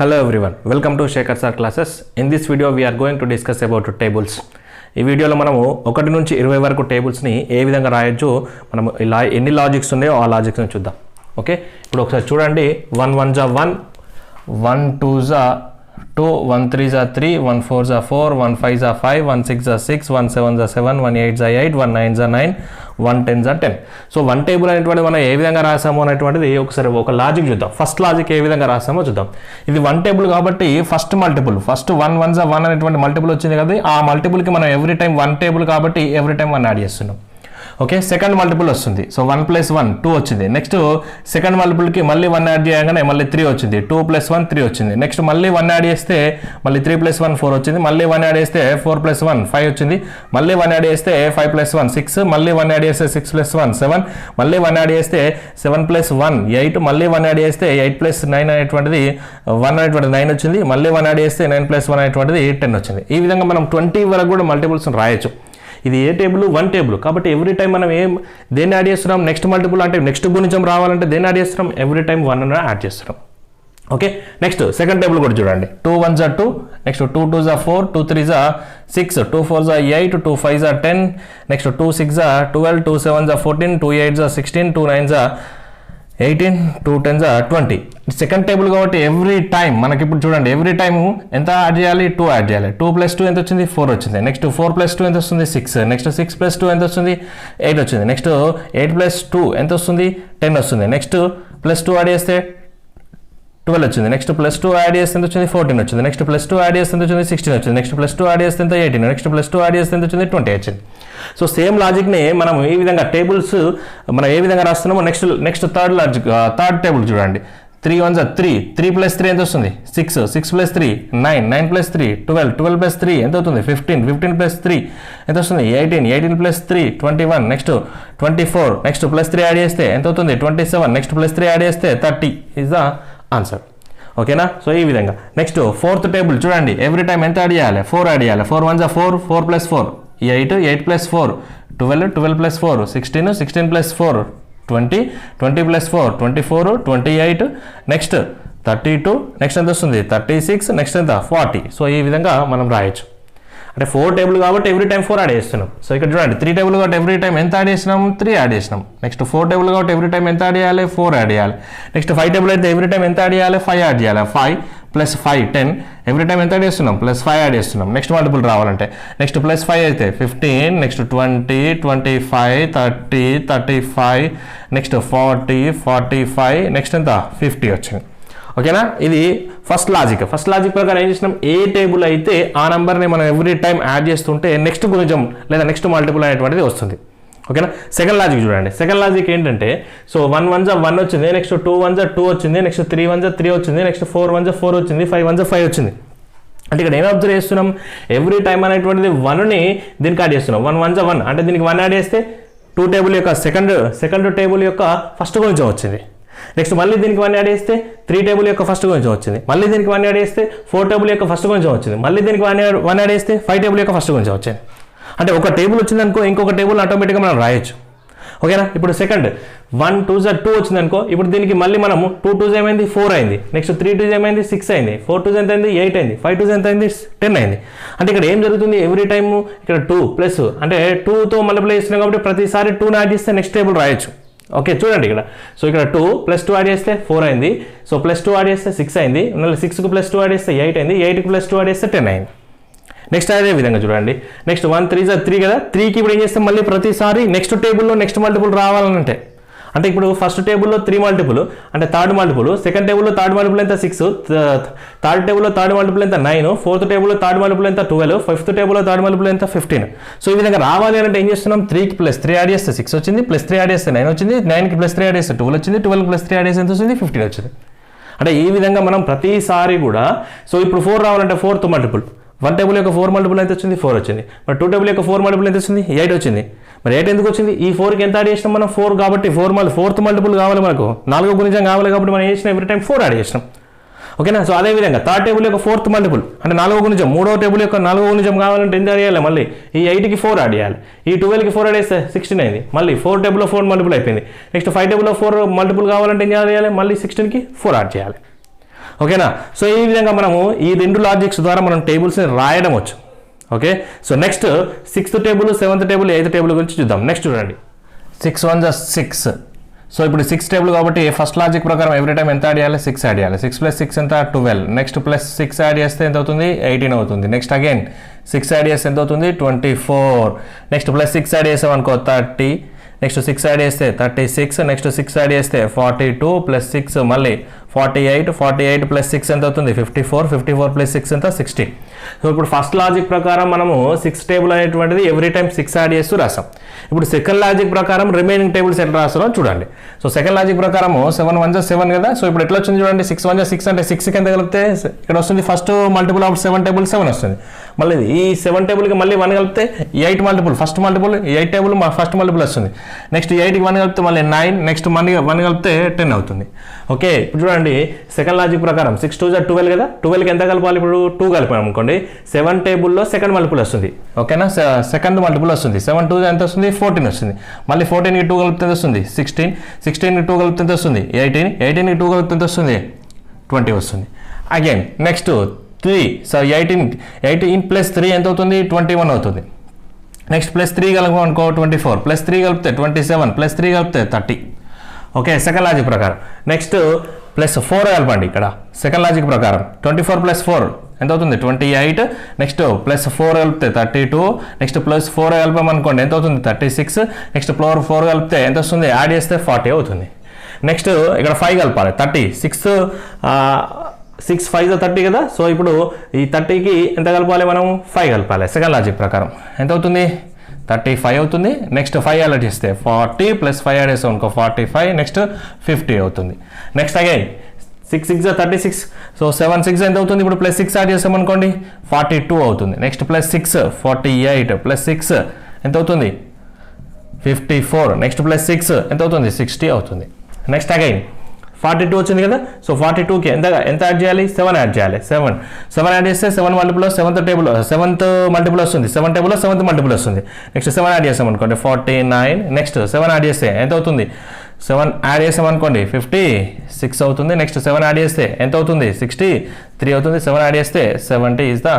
Hello everyone, welcome to Shekhar Sir classes. In this video we are going to discuss about tables. ఈ వీడియోలో మనము 1 నుంచి 20 వరకు టేబుల్స్ని ఏ విధంగా రాయొచ్చు, మనము ఇలా ఎన్ని లాజిక్స్ ఉన్నాయో ఆ లాజిక్స్ని చూద్దాం. ఓకే, ఇప్పుడు ఒకసారి చూడండి. 1 1 1 1 2 2 1 3 3 1 4 4 1 5 5 1 6 6 1 7 7 1 8 8 1 9 9 1 10 10. సో వన్ టేబుల్ అనేటువంటిది మనం ఏ విధంగా రాసామో అనేటువంటిది ఒకసారి ఒక లాజిక్ చూద్దాం. ఫస్ట్ లాజిక్ ఏ విధంగా రాసామో చూద్దాం. ఇది వన్ టేబుల్ కాబట్టి ఫస్ట్ మల్టిపుల్, ఫస్ట్ 1 1 1 అనేటువంటి మల్టిపుల్ వచ్చింది కదా, ఆ మల్టిపుల్కి మనం ఎవ్రీ టైం వన్ టేబుల్ కాబట్టి ఎవ్రీ టైం 1 యాడ్ చేస్తున్నాం. ఓకే, సెకండ్ మల్టిపుల్ వస్తుంది. సో 1 + 1 2 వచ్చింది. నెక్స్ట్ సెకండ్ మల్టిపుల్కి మళ్ళీ 1 యాడ్ చేయగానే మళ్ళీ 3 వచ్చింది. 2 + 1 3 వచ్చింది. నెక్స్ట్ మళ్ళీ 1 యాడ్ చేస్తే మళ్ళీ 3 + 1 4 వచ్చింది. మళ్ళీ 1 యాడ్ చేస్తే 4 + 1 5 వచ్చింది. మళ్ళీ 1 యాడ్ చేస్తే 5 + 1 6. మళ్ళీ 1 యాడ్ చేస్తే 6 + 1 7. మళ్ళీ 1 యాడ్ చేస్తే 7 + 1 8. మళ్ళీ 1 యాడ్ చేస్తే 8 + 9 అనేటువంటిది 1 అనేటువంటిది 9 వచ్చింది. మళ్ళీ 1 యాడ్ చేస్తే 9 + 1 అనేటువంటిది 10 వచ్చింది. ఈ విధంగా మనం 20 వరకు కూడా మల్టిపుల్స్ రాయొచ్చు. ఇది ఏ టేబుల్? వన్ టేబుల్ కాబట్టి ఎవ్రీ టైం మనం దేన్ని యాడ్ చేస్తున్నాం? నెక్స్ట్ మల్టిపుల్ అంటే నెక్స్ట్ గుణించం రావాలంటే దేన్ని యాడ్ చేస్తున్నాం? ఎవ్రీ టైం 1 యాడ్ చేస్తున్నాం. ఓకే, నెక్స్ట్ సెకండ్ టేబుల్ కూడా చూడండి. 2 1 2, నెక్స్ట్ 2 2 4, 2 3 6, 2 4 8, 2 5 10, నెక్స్ట్ 2 6 12, 2 7 14, 2 8 16, 2 9 18, 2 10 20. సెకండ్ టేబుల్ కాబట్టి ఎవ్రీ టైం మనకి ఇప్పుడు చూడండి, ఎవ్రీ టైం ఎంత యాడ్ చేయాలి? 2 యాడ్ చేయాలి. 2 + 2 ఎంత వచ్చింది? 4 వచ్చింది. నెక్స్ట్ 4 + 2 ఎంత వస్తుంది? 6. నెక్స్ట్ 6 + 2 ఎంత వస్తుంది? 8 వచ్చింది. నెక్స్ట్ 8 + 2 ఎంత వస్తుంది? 10 వస్తుంది. నెక్స్ట్ +2 యాడ్ చేస్తే 12 వచ్చింది. నెక్స్ట్ +2 యాడ్ చేస్తే ఎంత వచ్చింది? 14 వచ్చింది. నెక్స్ట్ +2 యాడ్ చేస్తే ఎంత వచ్చింది? 16 వచ్చింది. నెక్స్ట్ +2 యాడ్ చేస్తే ఎంత? 18. నెక్స్ట్ +2 యాడ్ చేస్తే ఎంత వచ్చింది? 20 వచ్చింది. సో సేమ్ లాజిక్ని మనం ఈ విధంగా టేబుల్స్ మనం ఏ విధంగా రాస్తున్నామో నెక్స్ట్ థర్డ్ టేబుల్ చూడండి. 3 1 3, 3 + 3 ఎంత వస్తుంది? 6, 6 + 3 9, 9 + 3 12, 12 + 3 ఎంత అవుతుంది? 15, 15 + 3 ఎంత వస్తుంది? 18, 18 + 3 21, నెక్స్ట్ 24, నెక్స్ట్ +3 యాడ్ చేస్తే ఎంత అవుతుంది? 27, నెక్స్ట్ +3 యాడ్ చేస్తే 30 ఇస్ ద ఆన్సర్. ఓకేనా? సో ఈ విధంగా నెక్స్ట్ ఫోర్త్ టేబుల్ చూడండి. ఎవ్రీ టైం ఎంత యాడ్ చేయాలి? 4 యాడ్ చేయాలి. 4 1 4, 4 + 4 8, 8 + 4 12, 12 + 4 16, 16 + 4 20, 20 + 4 24, 28, నెక్స్ట్ 32, నెక్స్ట్ ఎంత వస్తుంది? 36, నెక్స్ట్ ఎంత? 40. సో ఈ విధంగా మనం రాయొచ్చు. అంటే 4 టేబుల్ కాబట్టి ఎవ్రీ టైం 4 యాడ్ చేస్తున్నాం. సో ఇక్కడ చూడండి, 3 టేబుల్ కాబట్టి ఎవ్రీ టైం ఎంత యాడ్ చేసినాం? 3 యాడ్ చేసినాం. నెక్స్ట్ 4 టేబుల్ కాబట్టి ఎవ్రీ టైం ఎంత యాడ్ చేయాలి? 4 యాడ్ చేయాలి. నెక్స్ట్ 5 టేబుల్ అయితే ఎవ్రీ టైం ఎంత యాడ్ చేయాలి? 5 యాడ్ చేయాలి. 5 + 5 10, ఎవ్రీ టైం ఎంత యాడ్ చేస్తున్నాం? +5 యాడ్ చేస్తున్నాం. నెక్స్ట్ మల్టిపుల్ రావాలంటే నెక్స్ట్ +5 అయితే 15, నెక్స్ట్ 20 25 30 35, నెక్స్ట్ 40 45, నెక్స్ట్ ఎంత? 50 వచ్చింది. ఓకేనా? ఇది ఫస్ట్ లాజిక్. ఫస్ట్ లాజిక్ ప్రకారం ఏం చేసినాం? ఏ టేబుల్ అయితే ఆ నెంబర్ని మనం ఎవ్రీ టైం యాడ్ చేస్తుంటే నెక్స్ట్ గుణించం లేదా నెక్స్ట్ మల్టిపుల్ అనేటువంటిది వస్తుంది. ఓకేనా? సెకండ్ లాజిక్ చూడండి. సెకండ్ లాజిక్ ఏంటంటే, సో 1 1 1 వచ్చింది. నెక్స్ట్ 2 1 2 వచ్చింది. నెక్స్ట్ 3 1 3 వచ్చింది. నెక్స్ట్ 4 1 4 వచ్చింది. 5 1 5 వచ్చింది. అంటే ఇక్కడ ఏం అబ్జర్వ్ చేస్తున్నాం? ఎవ్రీ టైం అనేటువంటిది 1ని దీనికి యాడ్ చేస్తున్నాం. 1 1 1 అంటే దీనికి 1 యాడ్ చేస్తే 2 టేబుల్ యొక్క సెకండ్ టేబుల్ యొక్క ఫస్ట్ గుణించం వచ్చింది. నెక్స్ట్ మళ్ళీ దీనికి 1 యాడ్ చేస్తే 3 టేబుల్ యొక్క ఫస్ట్ గుణించం వచ్చింది. మళ్ళీ దీనికి 1 యాడ్ చేస్తే 4 టేబుల్ యొక్క ఫస్ట్ గుణించం వచ్చింది. మళ్ళీ దీనికి 1 యాడ్ చేస్తే 5 టేబుల్ యొక్క ఫస్ట్ గుణించం వచ్చింది. అంటే ఒక టేబుల్ వచ్చిందనుకో ఇంకొక టేబుల్ ఆటోమేటిక్గా మనం రాయొచ్చు. ఓకేనా? ఇప్పుడు సెకండ్ 1 2 2 వచ్చిందనుకో, ఇప్పుడు దీనికి మళ్ళీ మనము 2 2 ఏమైంది? 4 అయింది. నెక్స్ట్ 3 2 ఏమైంది? 6 అయింది. 4 2 ఎంత అయింది? 8 అయింది. 5 2 ఎంత అయింది? 10 అయింది. అంటే ఇక్కడ ఏం జరుగుతుంది? ఎవ్రీ టైము ఇక్కడ 2 ప్లస్ అంటే 2తో మల్టిప్లై చేస్తున్నాం కాబట్టి ప్రతిసారి 2ని యాడ్ చేస్తే నెక్స్ట్ టేబుల్ రాయొచ్చు. ఓకే, చూడండి ఇక్కడ. సో ఇక్కడ 2 + 2 యాడ్ చేస్తే 4 అయింది. సో +2 యాడ్ చేస్తే 6 అయింది. మళ్ళీ 6కు +2 యాడ్ చేస్తే 8 అయింది. 8కు +2 యాడ్ చేస్తే 10 అయింది. నెక్స్ట్ అదే విధంగా చూడండి. నెక్స్ట్ 1 3 3 కదా, 3కి ఇప్పుడు ఏం చేస్తాం? మళ్ళీ ప్రతిసారి నెక్స్ట్ టేబుల్లో నెక్స్ట్ మల్టిపుల్ రావాలంటే అంటే ఇప్పుడు ఫస్ట్ టేబుల్లో 3 మల్టిపుల్ అంటే థర్డ్ మల్టిపుల్, సెకండ్ టేబుల్లో థర్డ్ మల్టిపుల్ ఎంత? 6, థర్డ్ టేబుల్లో థర్డ్ మల్టిపుల్ ఎంత? 9, ఫోర్త్ టేబుల్లో థర్డ్ మల్టిపుల్ ఎంత? 12, ఫిఫ్త్ టేబుల్లో థర్డ్ మల్టిపుల్ ఎంత? 15. సో ఈ విధంగా రావాలి అంటే ఏం చేస్తున్నాం? 3కి +3 యాడ్ చేస్తే 6 వచ్చింది. +3 యాడ్ చేస్తే 9 వచ్చింది. 9కి +3 యాడ్ చేస్తే 12 వచ్చింది. 12కి +3 యాడ్ చేస్తే ఎంత వచ్చింది? 15 వచ్చింది. అంటే ఈ విధంగా మనం ప్రతిసారి కూడా సో ఇప్పుడు 4 రావాలంటే 4th మల్టిపుల్, 1 టేబుల్ యొక్క 4 మల్టిపుల్ ఎంత వచ్చింది? 4 వచ్చింది. మరి 2 టేబుల్ యొక్క 4 మల్టిపుల్ ఎంత వచ్చింది? 8 వచ్చింది. మరి 8 ఎందుకు వచ్చింది? ఈ 4కి ఎంత యాడ్ చేసినాం మనం? 4 కాబట్టి 4th మల్టిపుల్ కావాలి మనకు, 4వ గుణించం కావాలి కాబట్టి మనం ఏం చేసినాం? ఎవ్రీ టైం 4 యాడ్ చేసినాం. ఓకేనా? సో అదేవిధంగా థర్డ్ టేబుల్ యొక్క 4th మల్టిపుల్ అంటే 4వ గుణించం, 3వ టేబుల్ యొక్క 4వ గుణించం కావాలంటే ఎంత యాడ్ చేయాలి? మళ్ళీ ఈ 8కి 4 యాడ్ చేయాలి. ఈ 12కి 4 యాడ్ చేస్తే 16 అయింది. మళ్ళీ 4 టేబుల్లో 4 మల్టిపుల్ అయిపోయింది. నెక్స్ట్ 5 టేబుల్లో 4 మల్టిపుల్ కావాలంటే ఏం చేయాలి? మళ్ళీ 16కి 4 యాడ్ చేయాలి. ఓకేనా. సో ఈ విధంగా మనము ఈ 2 లాజిక్స్ ద్వారా మనం టేబుల్స్ని రాయడం వచ్చు. Okay, so next 6th table, 7th table, 8th table గురించి చూద్దాం. నెక్స్ట్ చూడండి, 6 1 = 6. సో ఇప్పుడు 6 టేబుల్ కాబట్టి ఫస్ట్ లాజిక్ ప్రకారం ఎవ్రీ టైం ఎంత యాడ్ చేయాలి? 6 యాడ్ చేయాలి. 6 + 6 ఎంత? 12. నెక్స్ట్ ప్లస్ 6 యాడ్ చేస్తే ఎంత అవుతుంది? 18 అవుతుంది. నెక్స్ట్ అగైన్ 6 యాడ్ చేస్తే ఎంత అవుతుంది? 24. నెక్స్ట్ ప్లస్ 6 యాడ్ చేసాం అనుకో 30. నెక్స్ట్ 6 యాడ్ చేస్తే 36. నెక్స్ట్ 6 యాడ్ చేస్తే 42 + 6 మళ్ళీ 48. 48 + 6 ఎంత అవుతుంది? 54. 54 + 6 ఎంత? 60. సో ఇప్పుడు ఫస్ట్ లాజిక్ ప్రకారం మనము 6 టేబుల్ అనేటువంటిది ఎవ్రీ టైం 6 యాడ్ చేస్తూ రాసాం. ఇప్పుడు సెకండ్ లాజిక్ ప్రకారం రిమైనింగ్ టేబుల్స్ ఎట్లా రాస్తారో చూడండి. సో సెకండ్ లాజిక్ ప్రకారం 7 1 = 7 కదా. సో ఇప్పుడు ఎట్లా వచ్చింది చూడండి, 6 1 = 6 అంటే 6కి ఎంత కలిపితే ఇక్కడ వస్తుంది? ఫస్ట్ మల్టిపుల్ ఆఫ్ 7 టేబుల్ 7 వస్తుంది. మళ్ళీ ఈ 7 టేబుల్కి మళ్ళీ 1 కలిపితే 8 multiple, first multiple 8 table first multiple వస్తుంది. నెక్స్ట్ 8కి 1 కలిపితే మళ్ళీ 9. నెక్స్ట్ 1 కలిపితే 10 అవుతుంది. ఓకే, ఇప్పుడు చూడండి సెకండ్ లాజిక్ ప్రకారం 6 2 = 12 కదా. 12కి ఎంత కలపాలి? ఇప్పుడు 2 కలిపాం అనుకోండి, 7 టేబుల్లో సెకండ్ మల్టిపుల్ వస్తుంది. ఓకేనా, సెకండ్ మల్టిపుల్ వస్తుంది. 7 2 ఎంత వస్తుంది? 14 వస్తుంది. మళ్ళీ 14కి 2 కలిపితే ఎంత వస్తుంది? 16. 16కి 2 కలిపితే ఎంత వస్తుంది? 18. 18కి 2 కలిపితే ఎంత వస్తుంది? 20 వస్తుంది. Again next 3. సో 18 + 3 ఎంత అవుతుంది? 21 అవుతుంది. నెక్స్ట్ ప్లస్ 3 కలపం అనుకో 24. ప్లస్ 3 కలిపితే 27. ప్లస్ 3 కలిపితే 30. ఓకే, సెకండ్ లాజిక్ ప్రకారం. నెక్స్ట్ ప్లస్ 4 కలపండి ఇక్కడ సెకండ్ లాజిక్ ప్రకారం. 24 + 4 ఎంత అవుతుంది? 28. నెక్స్ట్ ప్లస్ 4 కలిపితే 32. నెక్స్ట్ ప్లస్ 4 కలిపాం అనుకోండి ఎంత అవుతుంది? 36. నెక్స్ట్ ప్లస్ 4 కలిపితే ఎంత వస్తుంది? యాడ్ చేస్తే 40 అవుతుంది. నెక్స్ట్ ఇక్కడ 5 కలపాలి. 30. 6 5 = 30 కదా. సో ఇప్పుడు ఈ 30కి ఎంత కలపాలి? మనం 5 కలపాలి. సెకండ్ లాజిక్ ప్రకారం ఎంత అవుతుంది? 35 అవుతుంది. నెక్స్ట్ 5 యాడ్ చేస్తే 40 + 5 యాడ్ చేస్తాం అనుకో 45. నెక్స్ట్ 50 అవుతుంది. Next again 6 6 = 36. సో 7 6 ఎంత అవుతుంది? ఇప్పుడు ప్లస్ 6 యాడ్ చేస్తాం అనుకోండి 42 అవుతుంది. నెక్స్ట్ ప్లస్ 6 48 + 6 ఎంత అవుతుంది? 54. నెక్స్ట్ ప్లస్ 6 ఎంత అవుతుంది? 60 అవుతుంది. నెక్స్ట్ అగైన్ 42 వచ్చింది కదా. సో 42కి ఎంత యాడ్ చేయాలి? 7 యాడ్ చేయాలి. 7 యాడ్ చేస్తే 7 multiple 7th table 7th multiple వస్తుంది. 7 టేబుల్ 7th మల్టిపుల్ వస్తుంది. నెక్స్ట్ 7 యాడ్ చేస్తాం అనుకోండి 49. నెక్స్ట్ 7 యాడ్ చేస్తే ఎంత అవుతుంది? 7 యాడ్ చేసాం అనుకోండి 56 అవుతుంది. నెక్స్ట్ 7 యాడ్ చేస్తే ఎంత అవుతుంది? 63 అవుతుంది. 7 యాడ్ చేస్తే 70 ఈజ్ ద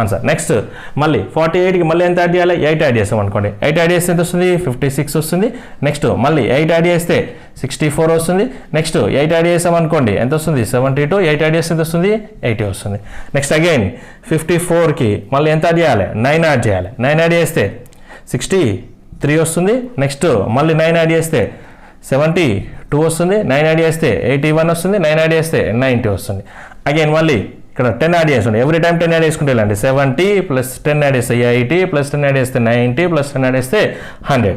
ఆన్సర్. నెక్స్ట్ మళ్ళీ 48కి మళ్ళీ ఎంత యాడ్ చేయాలి? 8 యాడ్ చేస్తాం అనుకోండి. 8 యాడ్ చేస్తే ఎంత వస్తుంది? 56 వస్తుంది. నెక్స్ట్ మళ్ళీ 8 యాడ్ చేస్తే 64 వస్తుంది. నెక్స్ట్ 8 యాడ్ చేసాం అనుకోండి ఎంత వస్తుంది? 72. 8 యాడ్ చేస్తే ఎంత వస్తుంది? 80 వస్తుంది. నెక్స్ట్ అగైన్ 54కి మళ్ళీ ఎంత యాడ్ చేయాలి? 9 యాడ్ చేయాలి. 9 యాడ్ చేస్తే 63 వస్తుంది. నెక్స్ట్ మళ్ళీ 9 యాడ్ చేస్తే 72 వస్తుంది. 9 యాడ్ చేస్తే 81 వస్తుంది. 9 యాడ్ చేస్తే 90 వస్తుంది. అగైన్ మళ్ళీ ఇక్కడ 10 యాడ్ చేస్తుంది. ఎవ్రీ టైం 10 యాడ్ చేసుకుంటే వెళ్ళండి. 70 + 10 యాడ్ చేస్తే 80 + 10 యాడ్ చేస్తే 90 + 10 యాడ్ చేస్తే 100.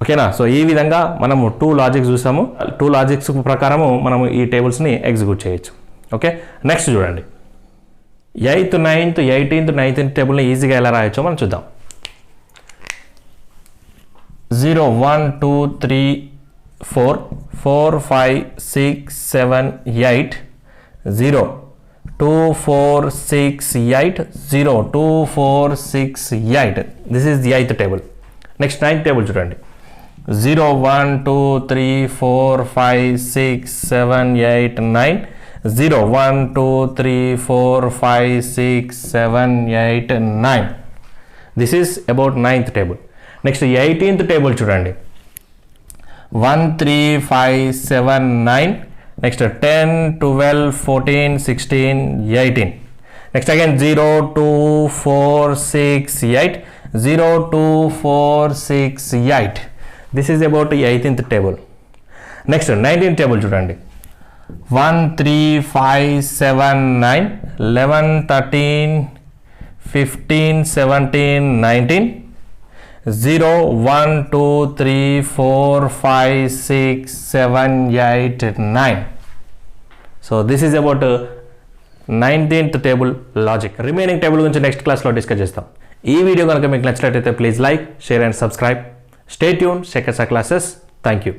ఓకేనా. సో ఈ విధంగా మనము 2 లాజిక్స్ చూసాము. 2 లాజిక్స్ ప్రకారము మనము ఈ టేబుల్స్ని ఎగ్జిక్యూట్ చేయొచ్చు. ఓకే, నెక్స్ట్ చూడండి 8th 9th 18th 19th టేబుల్ని ఈజీగా ఎలా రాయొచ్చో మనం చూద్దాం. 0 1 2 3 4 4 5 6 7 8 0 2 4 6 8 0 2 4 6 8. This is the 8th table. Next 9th table చూడండి 0 1 2 3 4 5 6 7 8 9 0 1 2 3 4 5 6 7 8 9. This is about 9th table. Next 18th table చూడండి 1 3 5 7 9. Next 10 12 14 16 18. Next again 0 2 4 6 8 0 2 4 6 8. This is about 18th table. Next 19th table చూడండి 1 3 5 7 9 11 13 15 17 19 0 1 2 3 4 5 6 7 8 9. So this is about 19th table logic. Remaining table గురించి next క్లాస్లో discuss చేస్తాం. ఈ video కనుక మీకు నచ్చినట్లయితే please like, share and subscribe. Stay tune, check our classes. Thank you.